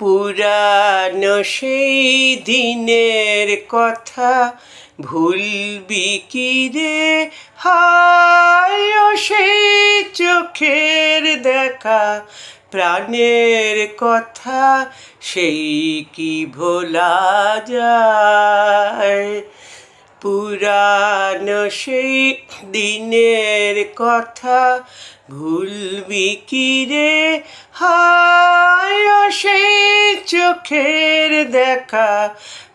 পুরানো সেই দিনের কথা ভুলবি কি রে? হায় ও সেই চোখের দেখা, প্রাণের কথা সেই কি ভোলা যায়? পুরানো সেই দিনের কথা ভুলবি কি রে? হায় ও সেই চোখের দেখা,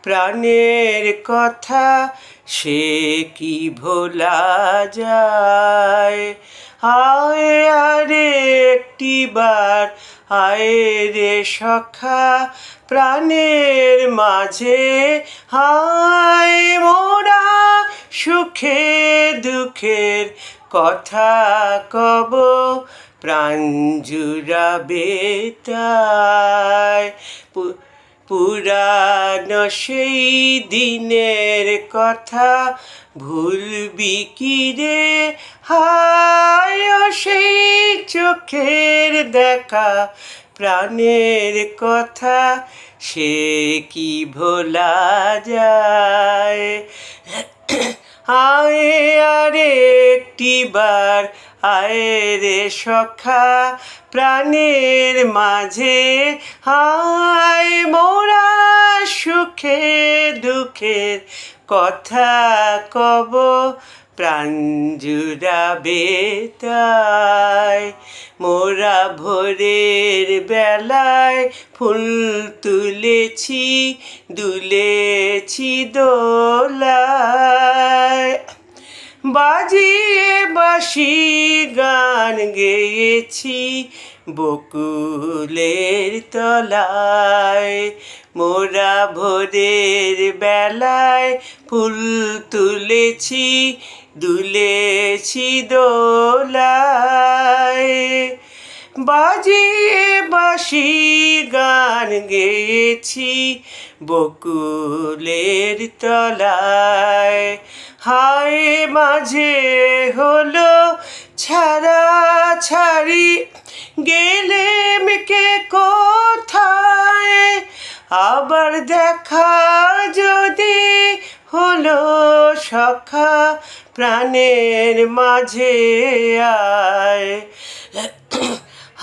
প্রাণের কথা সে কি ভোলা যায়? আয় আরে একটিবার আয় রে সখা, প্রাণের মাঝে হায় মোরা সুখে দুঃখের কথা কব, প্রাণ জুড়াবে তাই। পুরানো সেই দিনের কথা ভুলবি কি রে? হায় ও সেই চোখের দেখা, প্রাণের কথা সে কি ভোলা যায়? আয় আরে একটিবার আয় রে সখা, প্রাণের মাঝে হায় মোরা সুখে দুঃখের কথা কব, প্রাণ জুড়াবে তাই। মোরা ভোরের বেলায় ফুল তুলেছি, দুলেছি দোলায়, বাজিয়ে বাঁশি গান গেয়েছি বকুলের তলায়। মোরা ভোরের বেলায় ফুল তুলেছি, দুলেছি দোলায়, বাজিয়ে বাঁশি গান গেয়েছি বকুলের তলায়। হায় মাঝে হলো ছাড়া ছাড়ি, গেলেম কে কোথায়? আবার দেখা যদি হলো সখা, প্রাণের মাঝে আয়।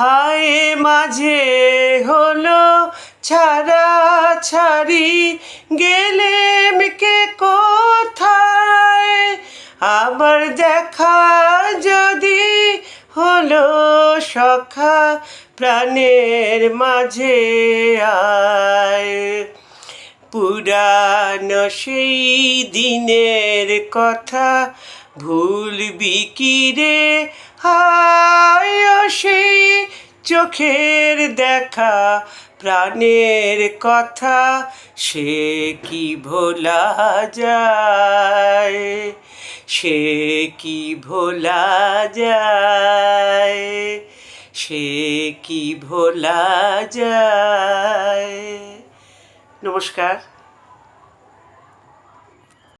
হায় মাঝে হলো ছাড়া ছাড়ি, গেলেম কে কোথায়? আবার দেখা যদি হলো সখা, প্রাণের মাঝে আয়। পুরানো সেই দিনের কথা ভুলবি কি রে? হায় ও সেই চোখের দেখা, প্রাণের কথা সে কি ভোলা যায়? সে কি ভোলা যায়? সে কি ভোলা যায়? নমস্কার।